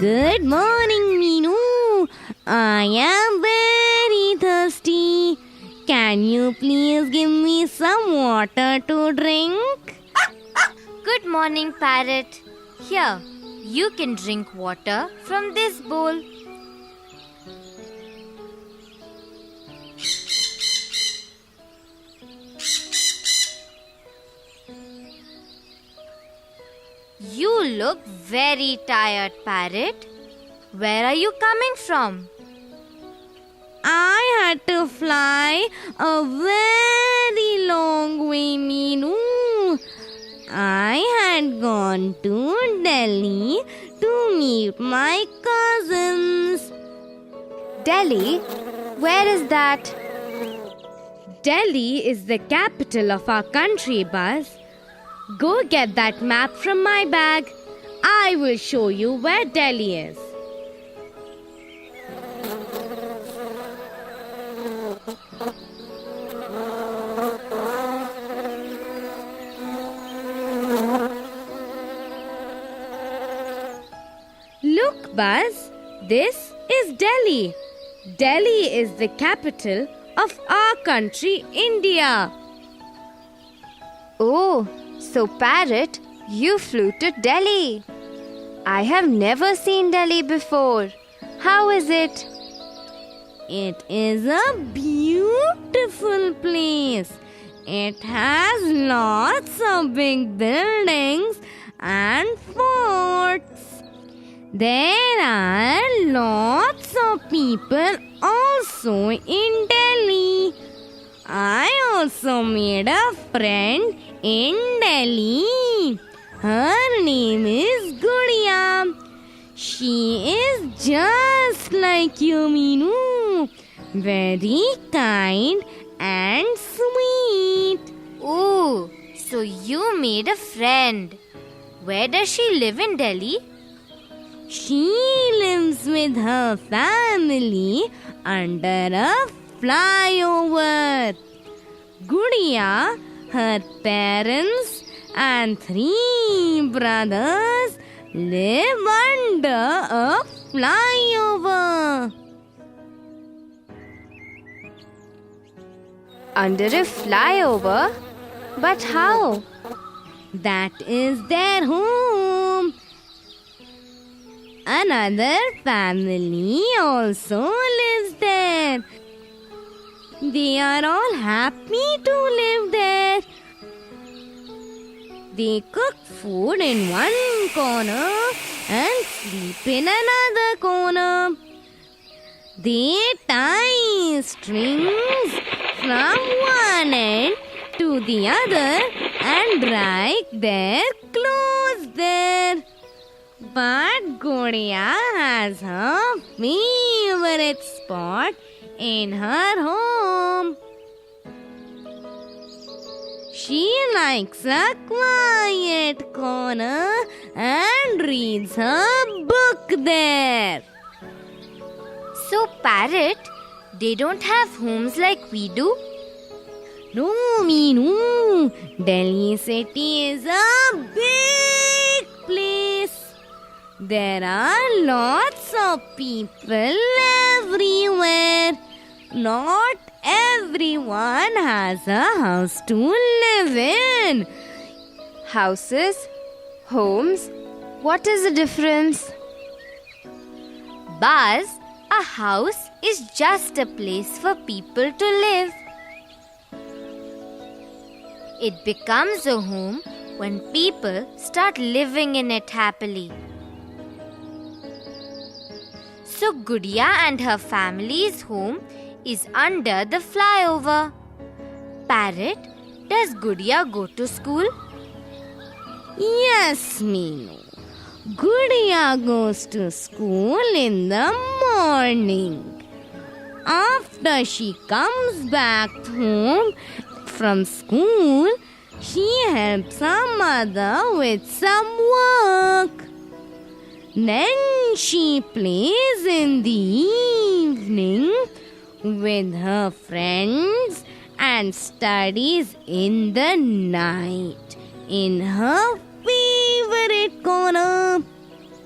Good morning, Meenu. I am very thirsty. Can you please give me some water to drink? Good morning, parrot. Here, you can drink water from this bowl. You look very tired, parrot. Where are you coming from? I had to fly a very long way, Meenu. I had gone to Delhi to meet my cousins. Delhi? Where is that? Delhi is the capital of our country, Buzz. Go get that map from my bag. I will show you where Delhi is. Look, Buzz, this is Delhi. Delhi is the capital of our country, India. Oh, so parrot, you flew to Delhi. I have never seen Delhi before. How is it? It is a beautiful place. It has lots of big buildings and forts. There are lots of people also in Delhi. I also made a friend in Delhi. Her name is Gudiya. She is just like you, Meenu. Very kind and sweet. Oh, so you made a friend. Where does she live in Delhi? She lives with her family under a flyover. Gudiya, her parents, and 3 brothers live under a flyover. Under a flyover? But how? That is their home. Another family also lives there. They are all happy to live there. They cook food in one corner and sleep in another corner. They tie strings from one end to the other and dry their clothes there. But Gudiya has her favorite spot in her home. She likes a quiet corner and reads her book there. So, parrot, they don't have homes like we do? No, Meenu. Delhi city is a big place. There are lots of people everywhere. Not everyone has a house to live in. Houses? Homes? What is the difference? Buzz, a house is just a place for people to live. It becomes a home when people start living in it happily. So Gudiya and her family's home is under the flyover. Parrot, does Gudiya go to school? Yes, Meenu. Gudiya goes to school in the morning. After she comes back home from school, she helps her mother with some work. Then she plays in the evening with her friends and studies in the night in her favorite corner.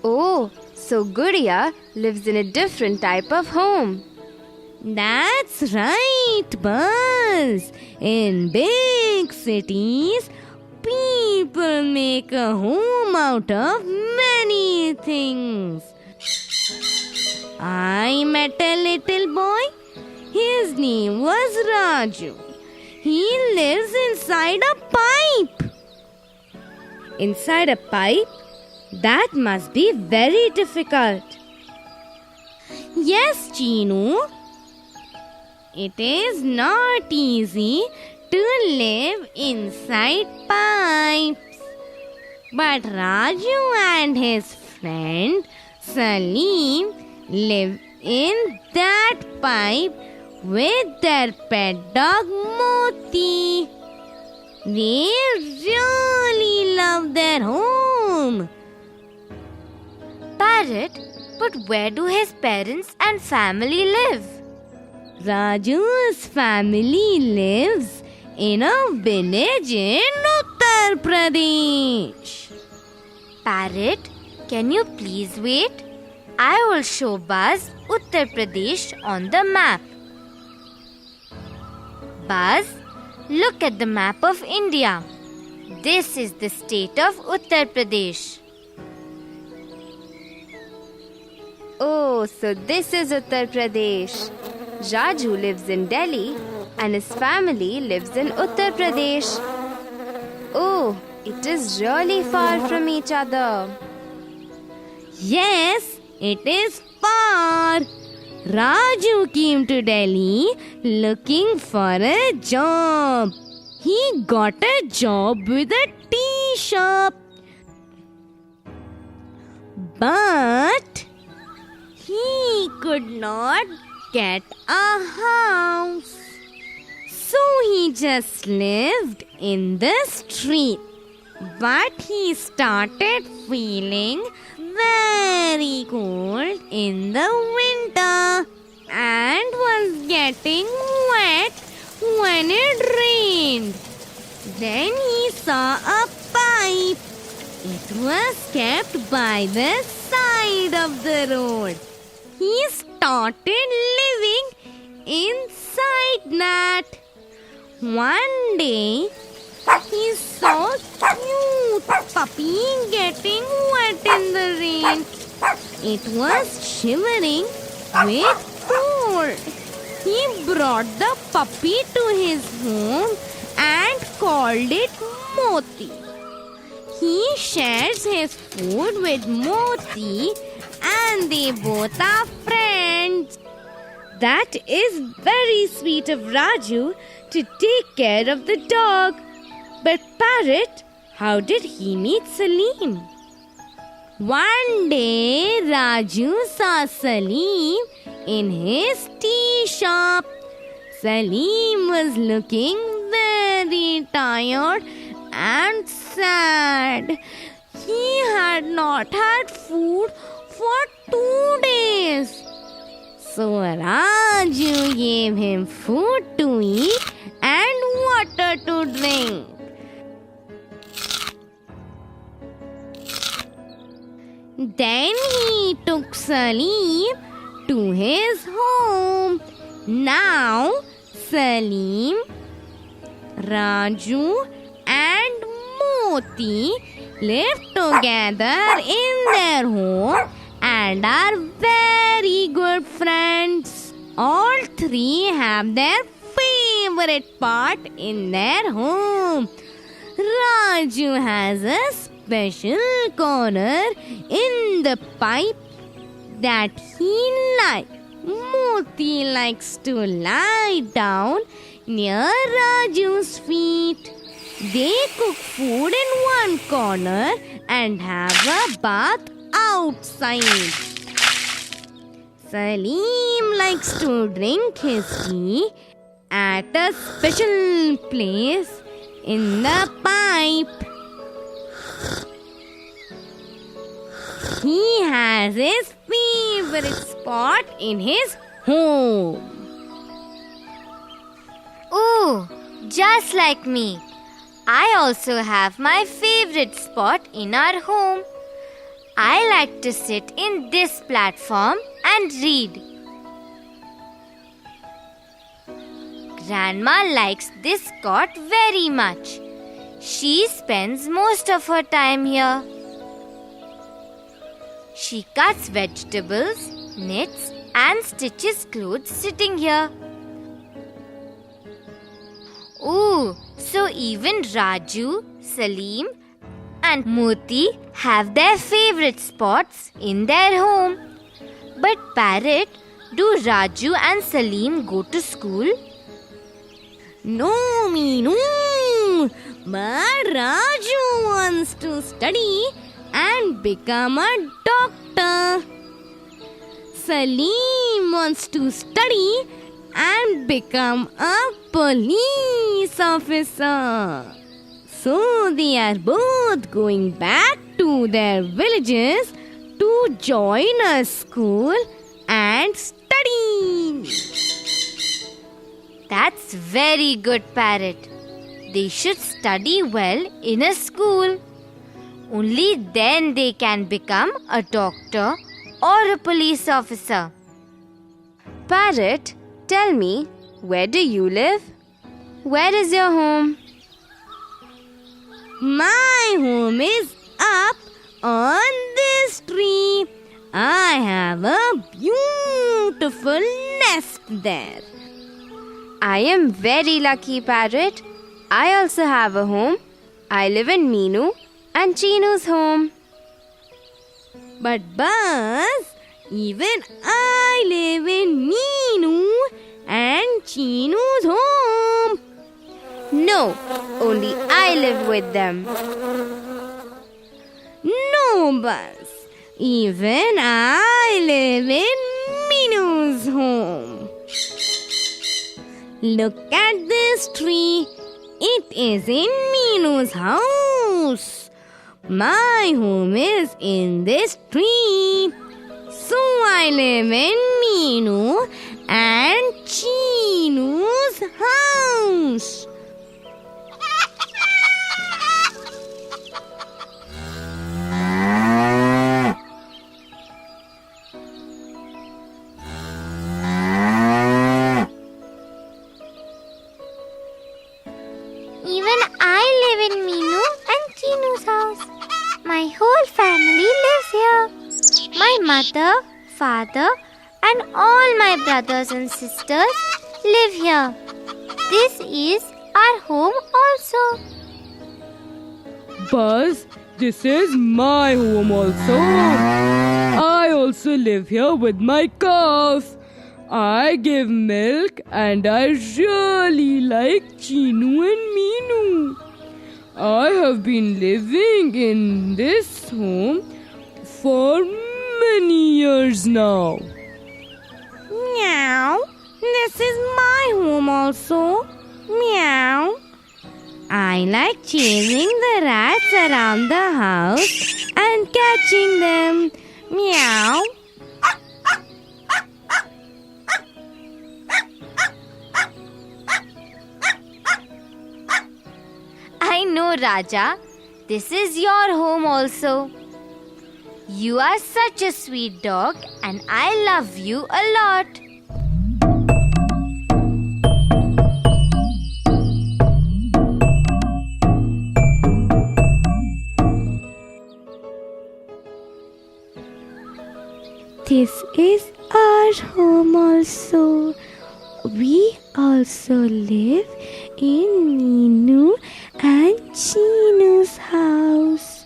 Oh, So Gudiya lives in a different type of home. That's right, Buzz. In big cities, people make a home out of many things. I met a little boy. His name was Raju. He lives inside a pipe. Inside a pipe? That must be very difficult. Yes, Chinu. It is not easy to live inside pipes. But Raju and his friend Salim live in that pipe with their pet dog Moti. They really love their home. Parrot, but where do his parents and family live? Raju's family lives in a village in Uttar Pradesh. Parrot, can you please wait? I will show Buzz Uttar Pradesh on the map. Buzz, look at the map of India. This is the state of Uttar Pradesh. Oh, so this is Uttar Pradesh. Raju lives in Delhi and his family lives in Uttar Pradesh. Oh, it is really far from each other. Yes, it is far. Raju came to Delhi looking for a job. He got a job with a tea shop. But he could not get a house. So he just lived in the street. But he started feeling very cold in the winter and was getting wet when it rained. Then he saw a pipe. It was kept by the side of the road. He started living inside that. One day, he saw a cute puppy getting wet in the rain. It was shivering with cold. He brought the puppy to his home and called it Moti. He shares his food with Moti and they both are friends. That is very sweet of Raju to take care of the dog. But Parrot, how did he meet Salim? One day, Raju saw Salim in his tea shop. Salim was looking very tired and sad. He had not had food for 2 days. So Raju gave him food to eat and water to drink. Then he took Salim to his home. Now Salim, Raju and Moti live together in their home and are very good friends. All three have their favorite part in their home. Raju has a special corner in the pipe that he likes. Moti likes to lie down near Raju's feet. They cook food in one corner and have a bath outside. Salim likes to drink his tea at a special place in the pipe. He has his favorite spot in his home. Oh, just like me. I also have my favorite spot in our home. I like to sit in this platform and read. Grandma likes this cot very much. She spends most of her time here. She cuts vegetables, knits, and stitches clothes sitting here. Oh, so even Raju, Salim, and Moti have their favorite spots in their home. But Parrot, do Raju and Salim go to school? No, Meenu. But Raju wants to study and become a doctor. Salim wants to study and become a police officer. So they are both going back to their villages to join a school and study. That's very good, Parrot. They should study well in a school. Only then they can become a doctor or a police officer. Parrot, tell me, where do you live? Where is your home? My home is up on this tree. I have a beautiful nest there. I am very lucky, Parrot. I also have a home. I live in Meenu and Chinu's home. But Buzz, even I live in Meenu and Chinu's home. No, only I live with them. No, Buzz, even I live in Meenu's home. Look at this tree. It is in Meenu's house. My home is in this tree. So I live in Meenu and Chinu's house. Even I live in Meenu and Chinu's house. My whole family lives here. My mother, father, and all my brothers and sisters live here. This is our home also. Buzz, this is my home also. I also live here with my calf. I give milk and I really like Chinu and Meenu. I have been living in this home for many years now. Meow. This is my home also. Meow. I like chasing the rats around the house and catching them. Meow. I know, Raja. This is your home also. You are such a sweet dog and I love you a lot. This is our home also. We also live in Meenu and Chinu's house.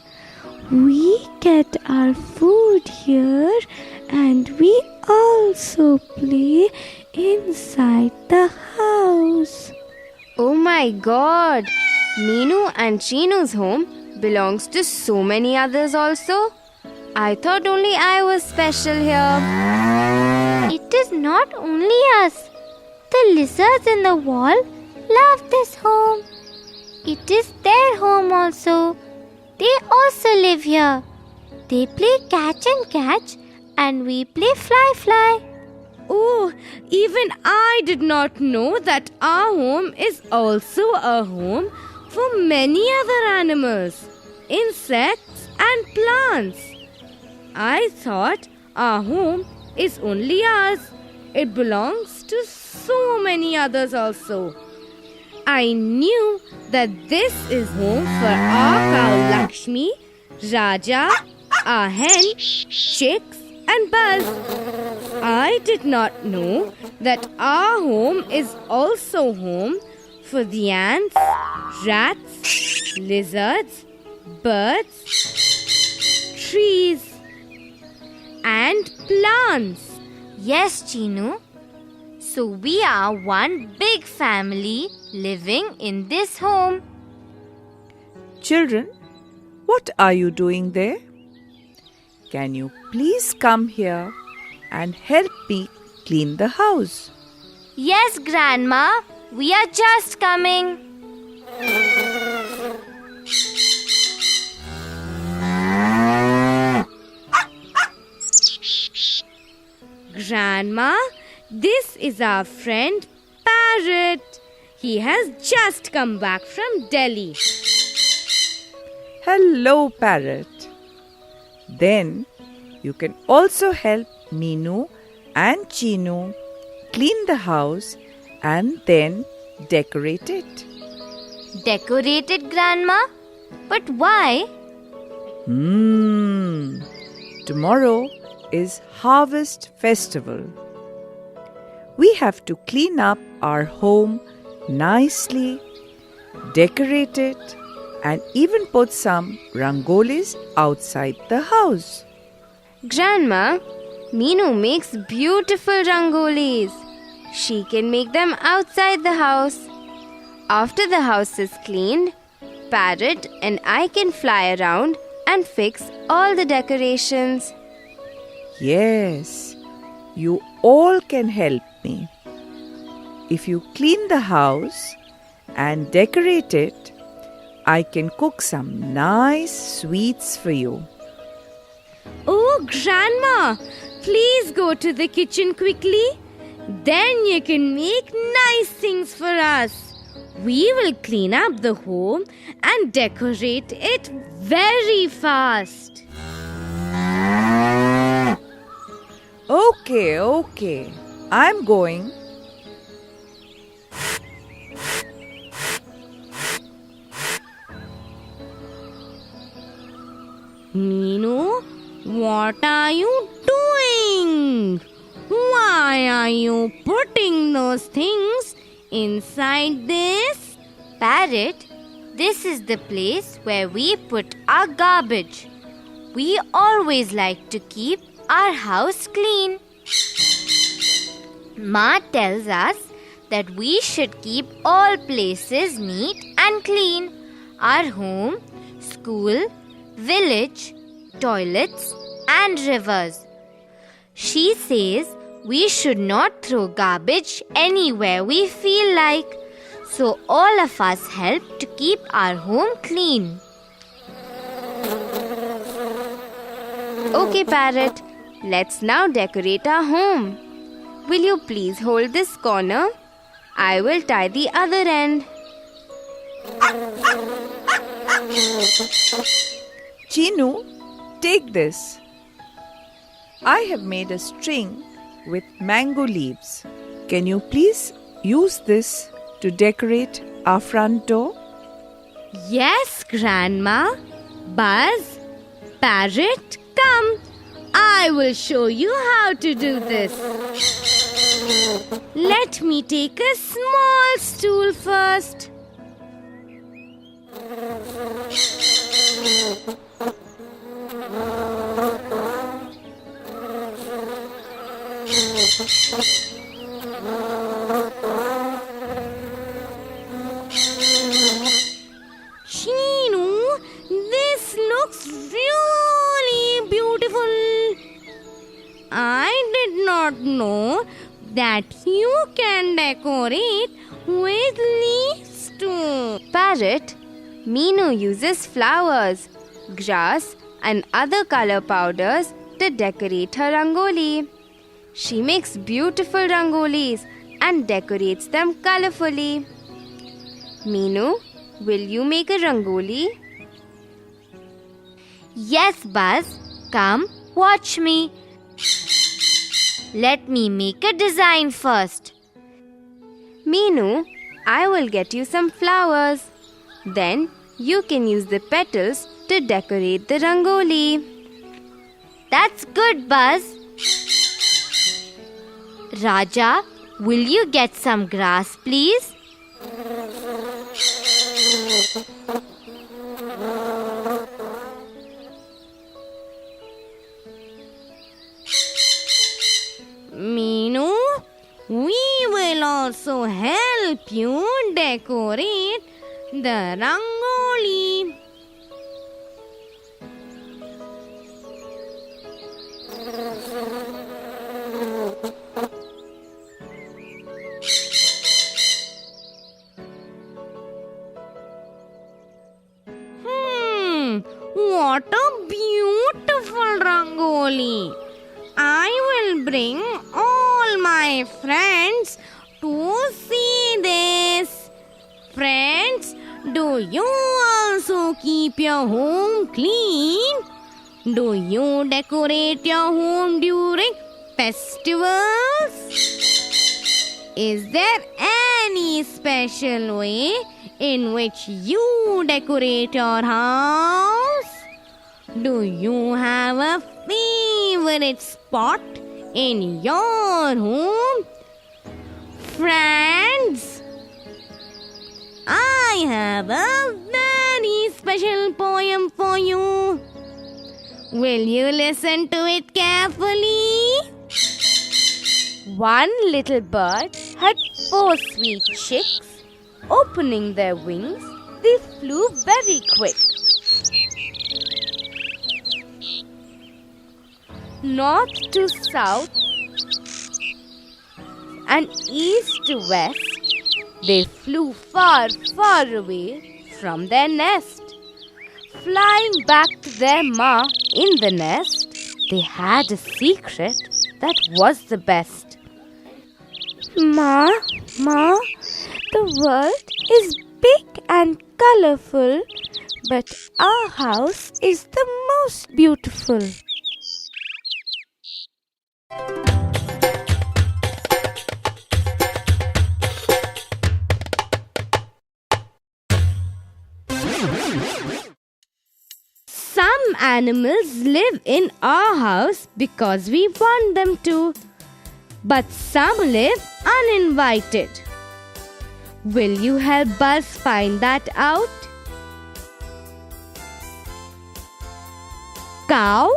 We get our food here and we also play inside the house. Oh my God! Meenu and Chinu's home belongs to so many others also. I thought only I was special here. It is not only us. The lizards in the wall love this home. It is their home also. They also live here. They play catch and catch and we play fly fly. Oh, even I did not know that our home is also a home for many other animals, insects and plants. I thought our home is only ours. It belongs to so many others also. I knew that this is home for our cow Lakshmi, Raja, our hen, chicks and Buzz. I did not know that our home is also home for the ants, rats, lizards, birds, trees and plants. Yes, Chinu. So we are one big family living in this home. Children, what are you doing there? Can you please come here and help me clean the house? Yes, Grandma. We are just coming. Grandma, this is our friend Parrot. He has just come back from Delhi. Hello, Parrot. Then you can also help Meenu and Chinu clean the house and then decorate it. Decorate it, Grandma? But why? Tomorrow is Harvest Festival. We have to clean up our home nicely, decorate it, and even put some rangolis outside the house. Grandma, Meenu makes beautiful rangolis. She can make them outside the house. After the house is cleaned, Parrot and I can fly around and fix all the decorations. Yes, you all can help me. If you clean the house and decorate it, I can cook some nice sweets for you. Oh, Grandma, please go to the kitchen quickly. Then you can make nice things for us. We will clean up the home and decorate it very fast. Okay. I'm going. Meenu, what are you doing? Why are you putting those things inside this? Parrot, this is the place where we put our garbage. We always like to keep our house clean. Ma tells us that we should keep all places neat and clean. Our home, school, village, toilets and rivers. She says we should not throw garbage anywhere we feel like. So all of us help to keep our home clean. Okay, Parrot, let's now decorate our home. Will you please hold this corner? I will tie the other end. Chinu, take this. I have made a string with mango leaves. Can you please use this to decorate our front door? Yes, Grandma. Buzz, Parrot, come. I will show you how to do this. Let me take a small stool first. Chinu, this looks really beautiful. I did not know that you can decorate with leaves too. Parrot, Meenu uses flowers, grass and other color powders to decorate her rangoli. She makes beautiful rangolis and decorates them colorfully. Meenu, will you make a rangoli? Yes, Buzz. Come, Watch me. Let me make a design first. Meenu, I will get you some flowers. Then you can use the petals to decorate the rangoli. That's good, Buzz. Raja, will you get some grass, please? Meenu, we will also help you decorate the rangoli. What a beautiful rangoli! I will bring all my friends to see this. Friends, do you also keep your home clean? Do you decorate your home during festivals? Is there any special way in which you decorate your house? Do you have a favorite spot in your home? Friends, I have a very special poem for you. Will you listen to it carefully? One little bird had 4 sweet chicks. Opening their wings, they flew very quick. North to south and east to west, they flew far, far away from their nest. Flying back to their ma in the nest, they had a secret that was the best. Ma, the world is big and colorful, but our house is the most beautiful. Some animals live in our house because we want them to, but some live uninvited. Will you help Buzz find that out? Cow,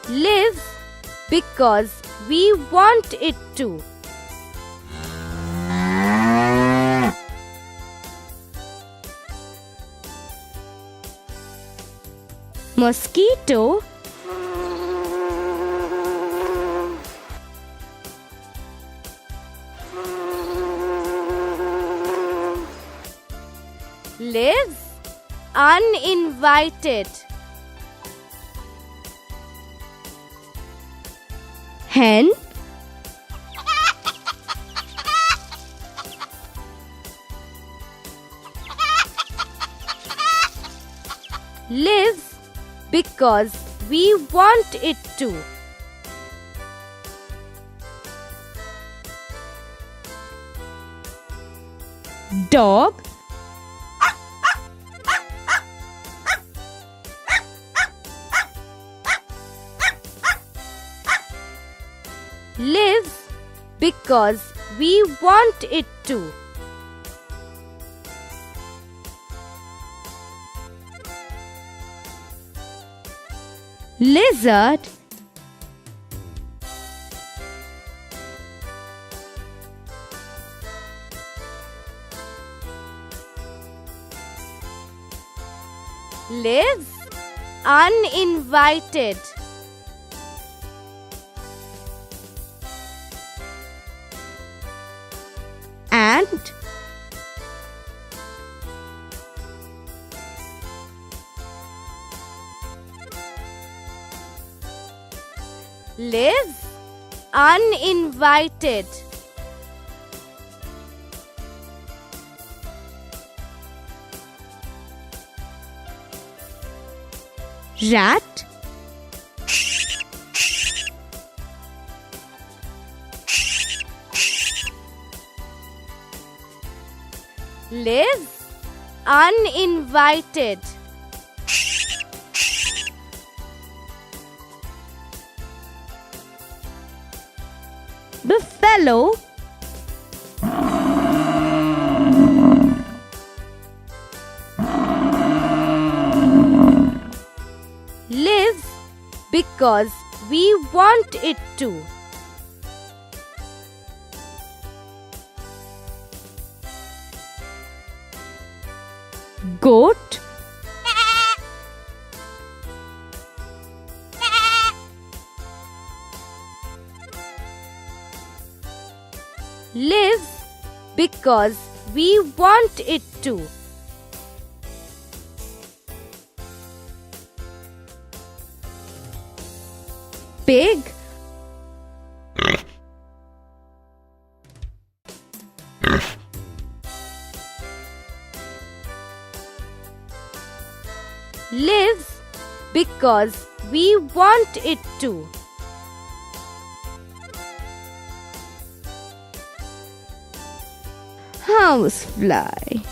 Lives because we want it to. mosquito, Lives uninvited. hen, Lives because we want it to. dog, Lives because we want it to. lizard, Lives uninvited. ant, Lives uninvited. Rat. Lives uninvited. Buffalo. Lives because we want it to. Goat. Lives because we want it to. Pig. Lives because we want it to. Housefly.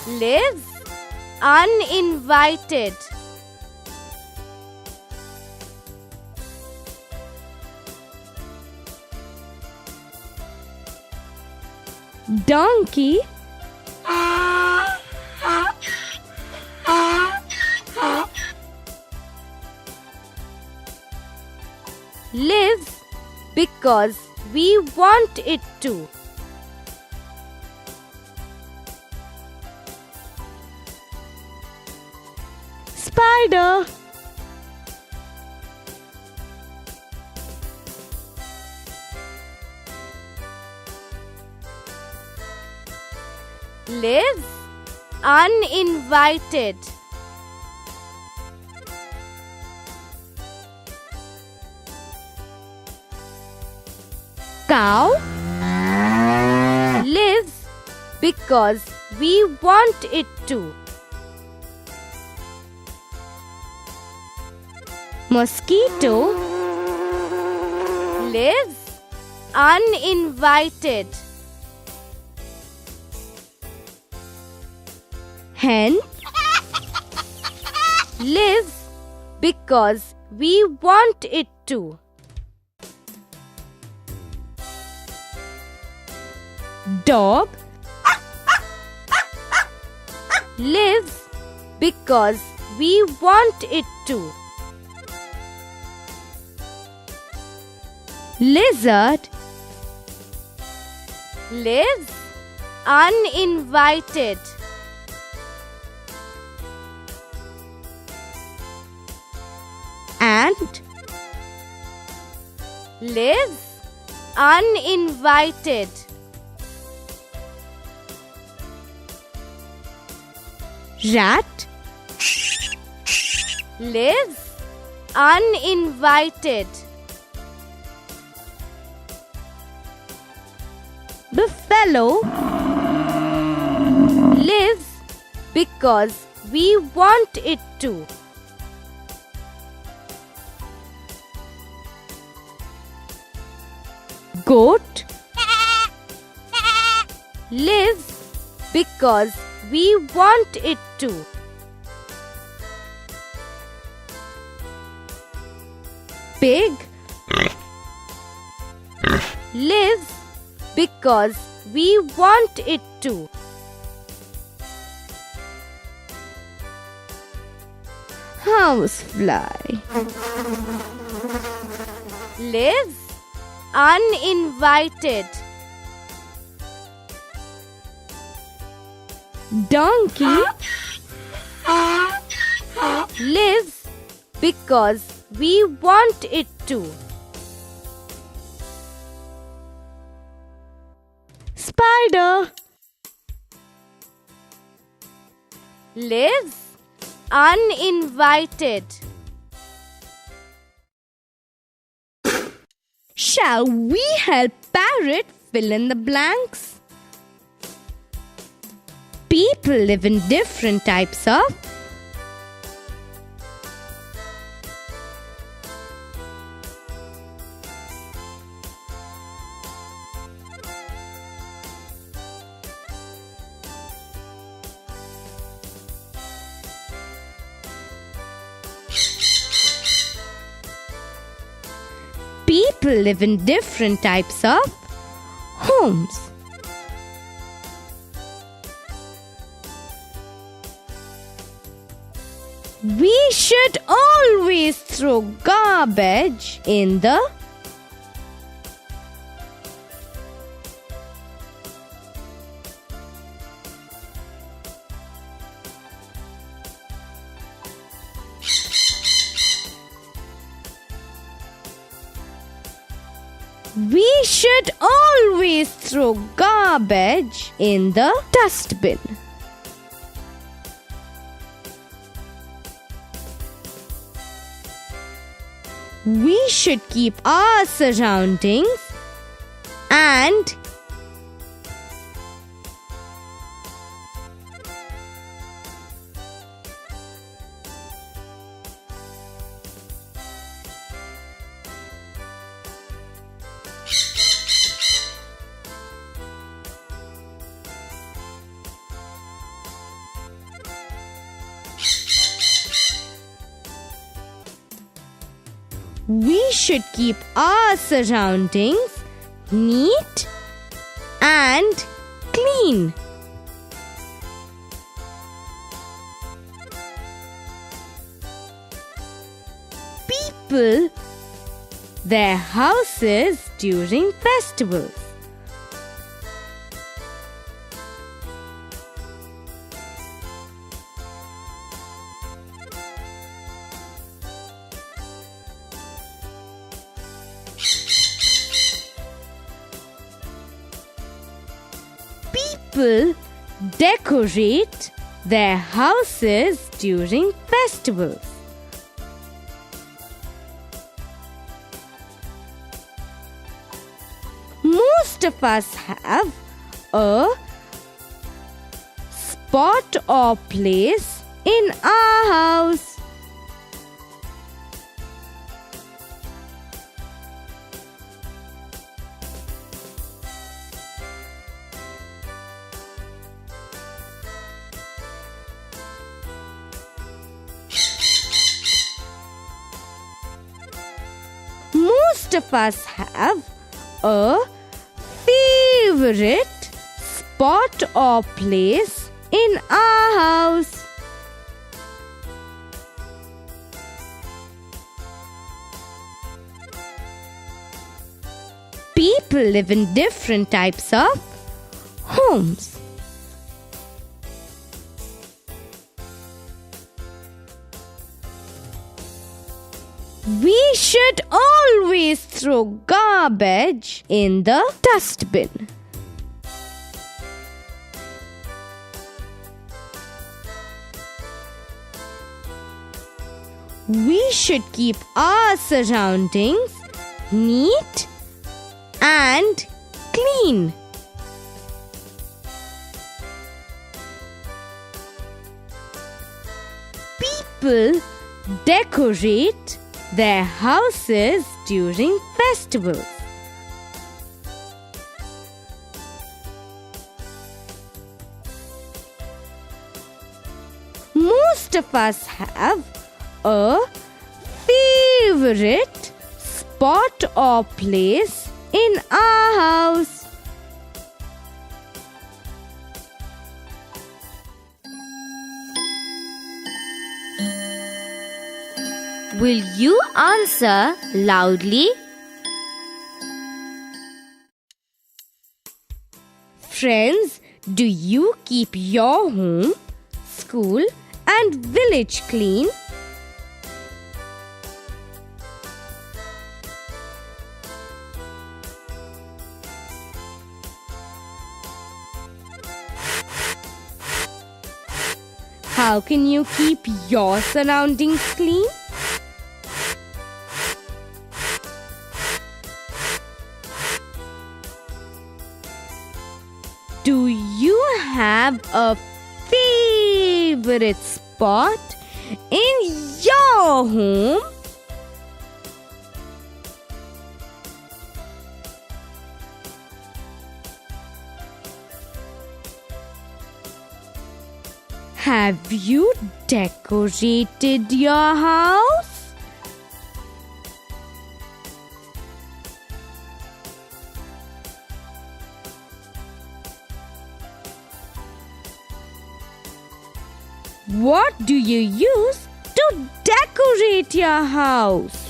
Lives uninvited. Donkey. Lives because we want it to. Spider. Lives uninvited. Cow. Lives because we want it to. Mosquito. Lives uninvited. Hen. Lives because we want it to. Dog. Lives because we want it to. Lizard. Lives uninvited. Ant. Lives uninvited. Rat. Lives uninvited. Buffalo. Lives because we want it to. Goat. Lives because we want it to. Pig. Lives because we want it to. Housefly. Lives uninvited. Donkey. Lives because we want it to. Spider. Lives uninvited. Shall we help Parrot Parrot, fill in the blanks. People live in different types of. People live in different types of homes. We should always throw garbage in the. We should always throw garbage in the dustbin. We should keep our surroundings and we should keep our surroundings neat and clean. People, their houses during festivals. People decorate their houses during festivals. Most of us have a spot or place in our house. Most of us have a favorite spot or place in our house. People live in different types of homes. We should always throw garbage in the dustbin. We should keep our surroundings neat and clean. People decorate their houses during festivals. Most of us have a favorite spot or place in our house. Will you answer loudly? Friends, do you keep your home, school, and village clean? How can you keep your surroundings clean? have a favorite spot in your home? Have you decorated your house? What do you use to decorate your house?